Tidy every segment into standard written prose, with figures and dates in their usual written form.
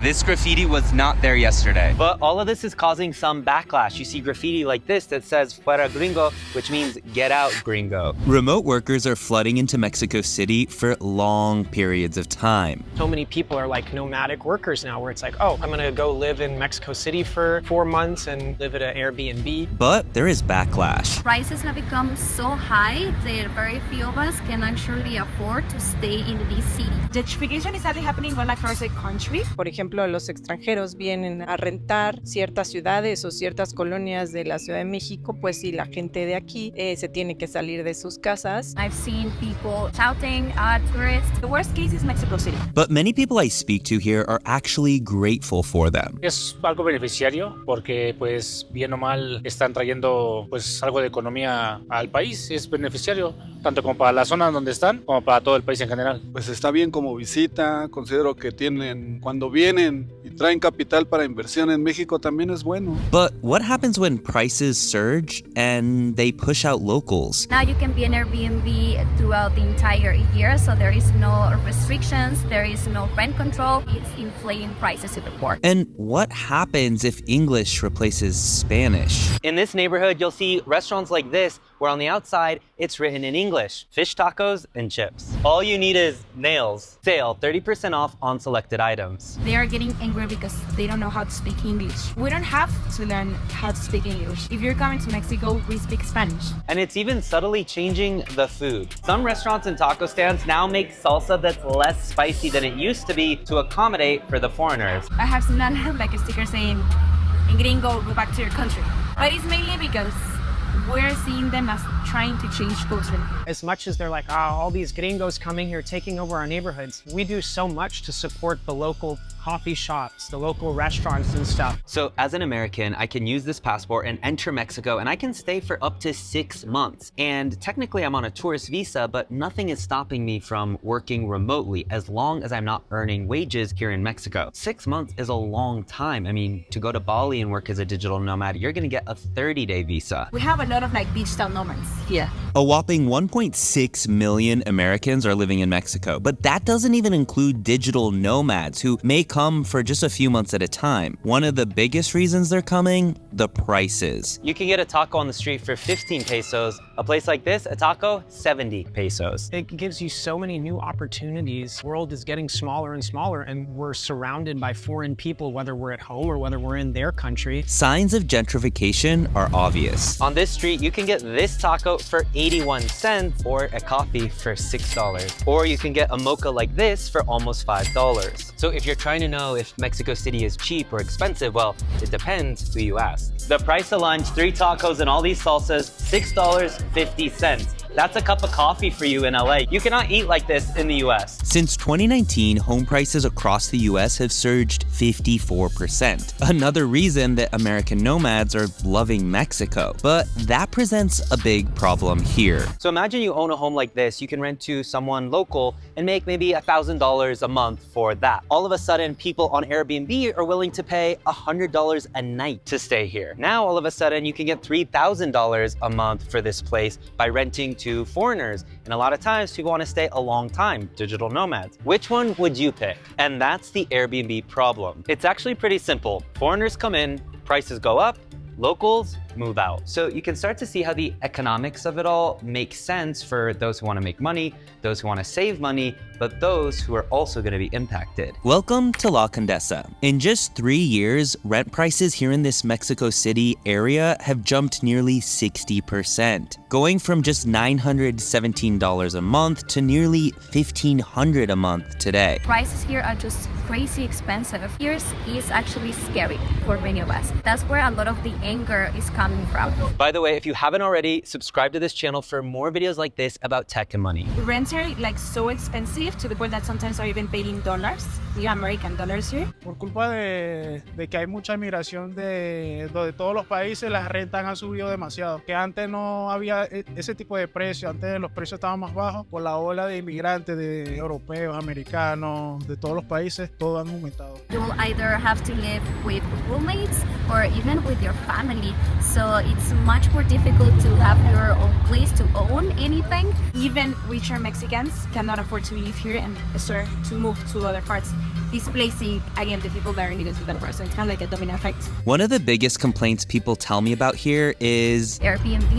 This graffiti was not there yesterday. But all of this is causing some backlash. You see graffiti like this that says fuera gringo, which means get out gringo. Remote workers are flooding into Mexico City for long periods of time. So many people are like nomadic workers now, where it's like, oh, I'm gonna go live in Mexico City for 4 months and live at an Airbnb. But there is backlash. Prices have become so high that very few of us can actually afford to stay in this city. Gentrification is sadly happening all across the country. Por ejemplo, los extranjeros vienen a rentar ciertas ciudades o ciertas colonias de la Ciudad de México, pues si la gente de aquí se tiene que salir de sus casas. I've seen people shouting at tourists. The worst case is Mexico City. But many people I speak to here are actually grateful for them. Es algo beneficiario porque pues bien o mal están trayendo pues algo de economía al país. Es beneficiario tanto como para la zona donde están como para todo el país en general. Pues está bien como visita, considero que cuando vienen y traen capital para inversión en México también es bueno. But what happens when prices surge and they push out locals? Now you can be an Airbnb throughout the entire year, so there is no restrictions, there is no rent control. It's inflating prices to the core. And what happens if English replaces Spanish? In this neighborhood, you'll see restaurants like this, where on the outside, it's written in English, fish tacos and chips. All you need is nails. Sale 30% off on selected items. They are getting angry because they don't know how to speak English. We don't have to learn how to speak English. If you're coming to Mexico, we speak Spanish. And it's even subtly changing the food. Some restaurants and taco stands now make salsa that's less spicy than it used to be to accommodate for the foreigners. I have seen like a sticker saying, "En gringo, go back to your country." But it's mainly because we're seeing them as trying to change culture. As much as they're like, oh, all these gringos coming here, taking over our neighborhoods, we do so much to support the local coffee shops, the local restaurants and stuff. So as an American, I can use this passport and enter Mexico, and I can stay for up to 6 months. And technically I'm on a tourist visa, but nothing is stopping me from working remotely as long as I'm not earning wages here in Mexico. 6 months is a long time. I mean, to go to Bali and work as a digital nomad, you're gonna get a 30-day visa. We have a lot of like digital nomads here. A whopping 1.6 million Americans are living in Mexico, but that doesn't even include digital nomads who may come for just a few months at a time. One of the biggest reasons they're coming, the prices. You can get a taco on the street for 15 pesos. A place like this, a taco, 70 pesos. It gives you so many new opportunities. The world is getting smaller and smaller, and we're surrounded by foreign people, whether we're at home or whether we're in their country. Signs of gentrification are obvious. On this street, you can get this taco for 81 cents or a coffee for $6. Or you can get a mocha like this for almost $5. So if you're trying to know if Mexico City is cheap or expensive, well, it depends who you ask. The price of lunch, 3 tacos and all these salsas, $6.50. That's a cup of coffee for you in LA. You cannot eat like this in the US. Since 2019, home prices across the US have surged 54%. Another reason that American nomads are loving Mexico. But that presents a big problem here. So imagine you own a home like this. You can rent to someone local and make maybe $1,000 a month for that. All of a sudden, people on Airbnb are willing to pay $100 a night to stay here. Now, all of a sudden, you can get $3,000 a month for this place by renting to foreigners. And a lot of times people want to stay a long time, digital nomads. Which one would you pick? And that's the Airbnb problem. It's actually pretty simple. Foreigners come in, prices go up, locals move out. So you can start to see how the economics of it all makes sense for those who want to make money, those who want to save money, but those who are also going to be impacted. Welcome to La Condesa. In just 3 years, rent prices here in this Mexico City area have jumped nearly 60%, going from just $917 a month to nearly $1,500 a month today. Prices here are just crazy expensive. Here is actually scary for many of us. That's where a lot of the anger is coming from. By the way, if you haven't already, subscribe to this channel for more videos like this about tech and money. Rents are like so expensive to the point that sometimes are even paid in dollars, the American dollars here. Por culpa de que hay mucha inmigración de todos los países, las rentas han subido demasiado. Que antes no había ese tipo de precios, antes los precios estaban más bajos. Por la ola de inmigrantes, de europeos, americanos, de todos los países, todo han aumentado. You will either have to live with roommates or even with your family. So it's much more difficult to have your own place to own anything. Even richer Mexicans cannot afford to live here and start to move to other parts. displacing again the people that are in the developers. So it's kind of like a domino effect. One of the biggest complaints people tell me about here is Airbnb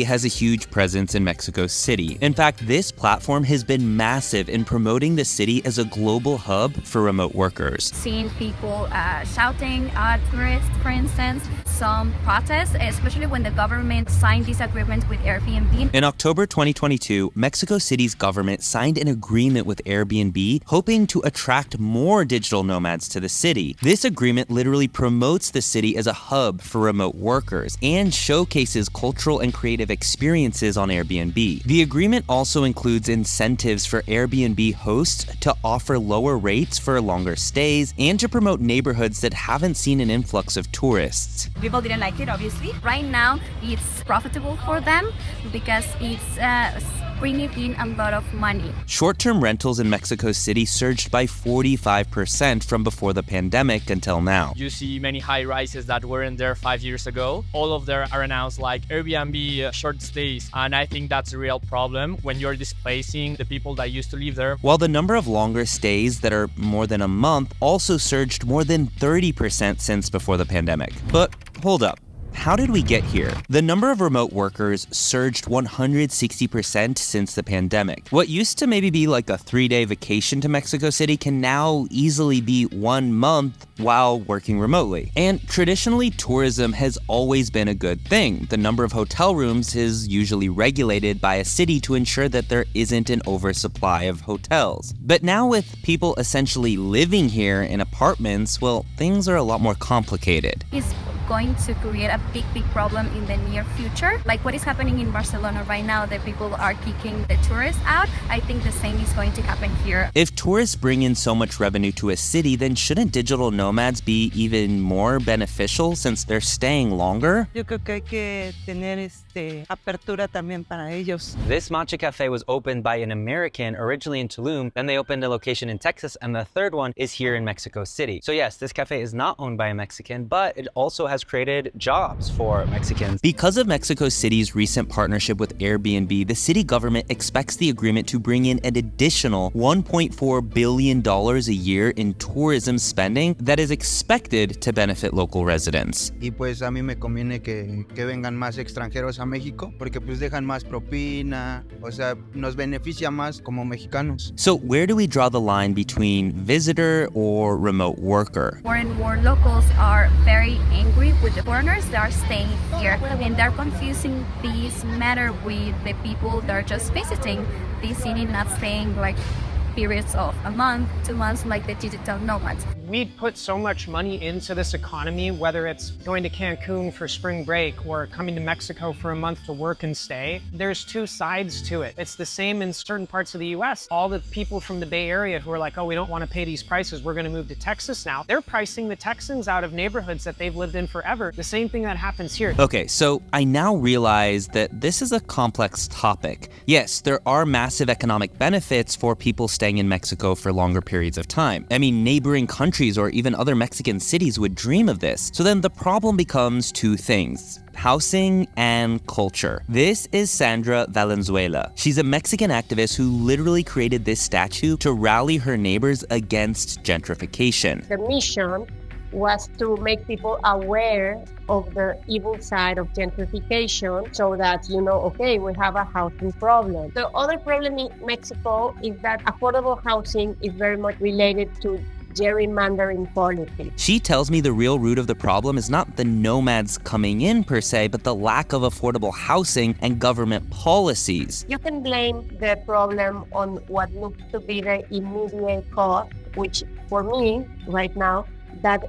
has a huge presence in Mexico City. In fact, this platform has been massive in promoting the city as a global hub for remote workers. Seeing people shouting at tourists, for instance, some protests, especially when the government signed this agreement with Airbnb. In October 2022, Mexico City's government signed an agreement with Airbnb, hoping to attract more digital nomads to the city. This agreement literally promotes the city as a hub for remote workers and showcases cultural and creative experiences on Airbnb. The agreement also includes incentives for Airbnb hosts to offer lower rates for longer stays and to promote neighborhoods that haven't seen an influx of tourists. People didn't like it, obviously. Right now, it's profitable for them because it's bringing in a lot of money. Short-term rentals in Mexico City surged by 45% from before the pandemic until now. You see many high-rises that weren't there 5 years ago. All of them are announced like Airbnb short stays, and I think that's a real problem when you're displacing the people that used to live there. While the number of longer stays that are more than a month also surged more than 30% since before the pandemic. But hold up. How did we get here? The number of remote workers surged 160% since the pandemic. What used to maybe be like a 3-day vacation to Mexico City can now easily be 1 month while working remotely. And traditionally, tourism has always been a good thing. The number of hotel rooms is usually regulated by a city to ensure that there isn't an oversupply of hotels. But now with people essentially living here in apartments, well, things are a lot more complicated. It's going to create a big problem in the near future. Like what is happening in Barcelona right now, that people are kicking the tourists out. I think the same is going to happen here. If tourists bring in so much revenue to a city, then shouldn't digital nomads be even more beneficial since they're staying longer? Yo creo que hay que tener apertura también para ellos. This matcha cafe was opened by an American originally in Tulum, then they opened a location in Texas, and the third one is here in Mexico City. So yes, this cafe is not owned by a Mexican, but it also has created jobs for Mexicans. Because of Mexico City's recent partnership with Airbnb, the city government expects the agreement to bring in an additional $1.4 billion a year in tourism spending that is expected to benefit local residents. Y pues a mí me conviene que vengan más extranjeros a México porque pues dejan más propina, o sea, nos beneficia más como mexicanos. So where do we draw the line between visitor or remote worker? More and more locals are very angry with the foreigners that are staying here, and they're confusing this matter with the people that are just visiting this city, not staying like periods of a month, 2 months, like the digital nomads. We put so much money into this economy, whether it's going to Cancun for spring break or coming to Mexico for a month to work and stay. There's two sides to it. It's the same in certain parts of the US. All the people from the Bay Area who are like, oh, we don't want to pay these prices, we're going to move to Texas now. They're pricing the Texans out of neighborhoods that they've lived in forever. The same thing that happens here. Okay, so I now realize that this is a complex topic. Yes, there are massive economic benefits for people staying in Mexico for longer periods of time. I mean, neighboring countries or even other Mexican cities would dream of this. So then the problem becomes two things: housing and culture. This is Sandra Valenzuela. She's a Mexican activist who literally created this statue to rally her neighbors against gentrification. The mission was to make people aware of the evil side of gentrification so that, okay, we have a housing problem. The other problem in Mexico is that affordable housing is very much related to gerrymandering politics. She tells me the real root of the problem is not the nomads coming in per se, but the lack of affordable housing and government policies. You can blame the problem on what looks to be the immediate cause, which for me, right now, that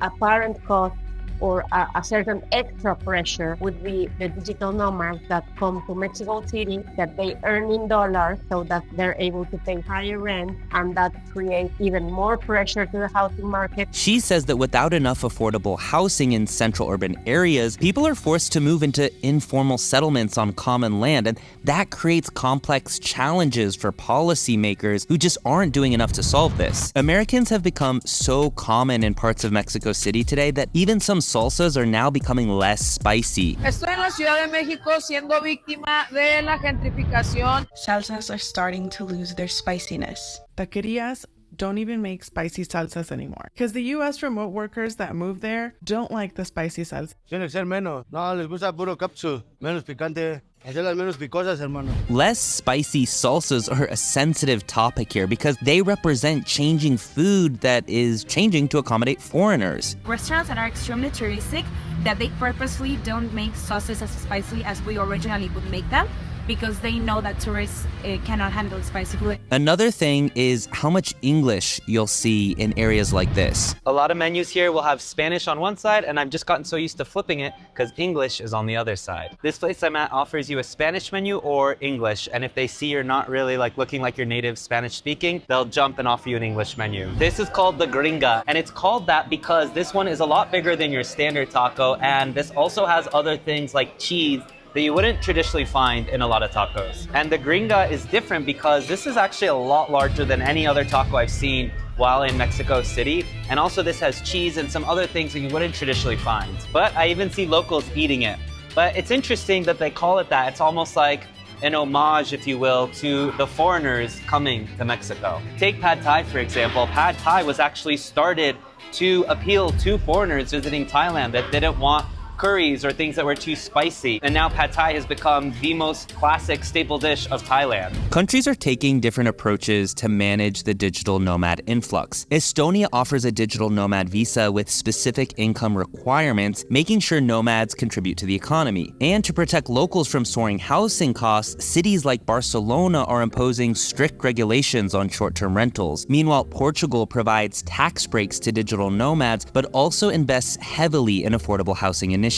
apparent cost or a certain extra pressure would be the digital nomads that come to Mexico City, that they earn in dollars so that they're able to pay higher rent, and that creates even more pressure to the housing market. She says that without enough affordable housing in central urban areas, people are forced to move into informal settlements on common land, and that creates complex challenges for policymakers who just aren't doing enough to solve this. Americans have become so common in parts of Mexico City today that even some salsas are now becoming less spicy. Estoy en la Ciudad de México siendo víctima de la gentrificación. Salsas are starting to lose their spiciness. Taquerias don't even make spicy salsas anymore because the U.S. remote workers that move there don't like the spicy salsa. Tiene que ser menos. No, les gusta puro capsu. Menos picante. Hacerlas menos picosas, hermano. Less spicy salsas are a sensitive topic here because they represent changing food that is changing to accommodate foreigners. Restaurants that are extremely touristic, that they purposely don't make sauces as spicy as we originally would make them, because they know that tourists cannot handle spicy food. Another thing is how much English you'll see in areas like this. A lot of menus here will have Spanish on one side, and I've just gotten so used to flipping it because English is on the other side. This place I'm at offers you a Spanish menu or English, and if they see you're not really looking like you're native Spanish speaking, they'll jump and offer you an English menu. This is called the gringa, and it's called that because this one is a lot bigger than your standard taco, and this also has other things like cheese that you wouldn't traditionally find in a lot of tacos. And the gringa is different because this is actually a lot larger than any other taco I've seen while in Mexico City. And also this has cheese and some other things that you wouldn't traditionally find. But I even see locals eating it. But it's interesting that they call it that. It's almost like an homage, if you will, to the foreigners coming to Mexico. Take pad thai, for example. Pad thai was actually started to appeal to foreigners visiting Thailand that didn't want curries or things that were too spicy. And now pad thai has become the most classic staple dish of Thailand. Countries are taking different approaches to manage the digital nomad influx. Estonia offers a digital nomad visa with specific income requirements, making sure nomads contribute to the economy. And to protect locals from soaring housing costs, cities like Barcelona are imposing strict regulations on short-term rentals. Meanwhile, Portugal provides tax breaks to digital nomads, but also invests heavily in affordable housing initiatives.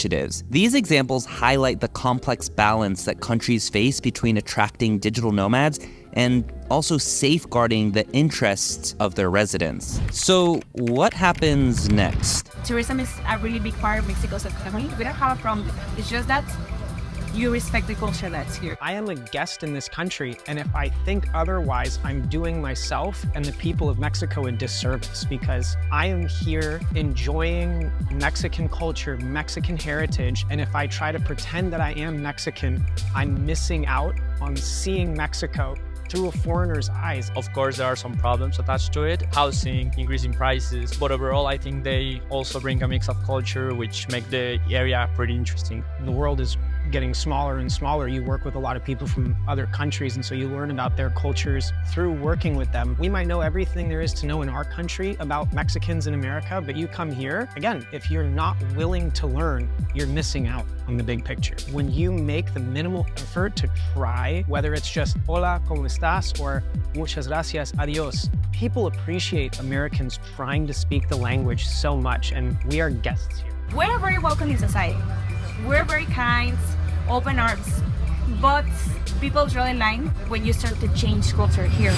These examples highlight the complex balance that countries face between attracting digital nomads and also safeguarding the interests of their residents. So what happens next? Tourism is a really big part of Mexico's economy. We don't have a problem. It's just that you respect the culture that's here. I am a guest in this country, and if I think otherwise, I'm doing myself and the people of Mexico a disservice because I am here enjoying Mexican culture, Mexican heritage, and if I try to pretend that I am Mexican, I'm missing out on seeing Mexico through a foreigner's eyes. Of course, there are some problems attached to it, housing, increasing prices, but overall, I think they also bring a mix of culture, which make the area pretty interesting. The world is getting smaller and smaller. You work with a lot of people from other countries, and so you learn about their cultures through working with them. We might know everything there is to know in our country about Mexicans in America, but you come here, again, if you're not willing to learn, you're missing out on the big picture. When you make the minimal effort to try, whether it's just hola, ¿cómo estás? Or muchas gracias, adios, people appreciate Americans trying to speak the language so much, and we are guests here. We're very welcoming society. We're very kind, open arms, but people draw a line when you start to change culture here.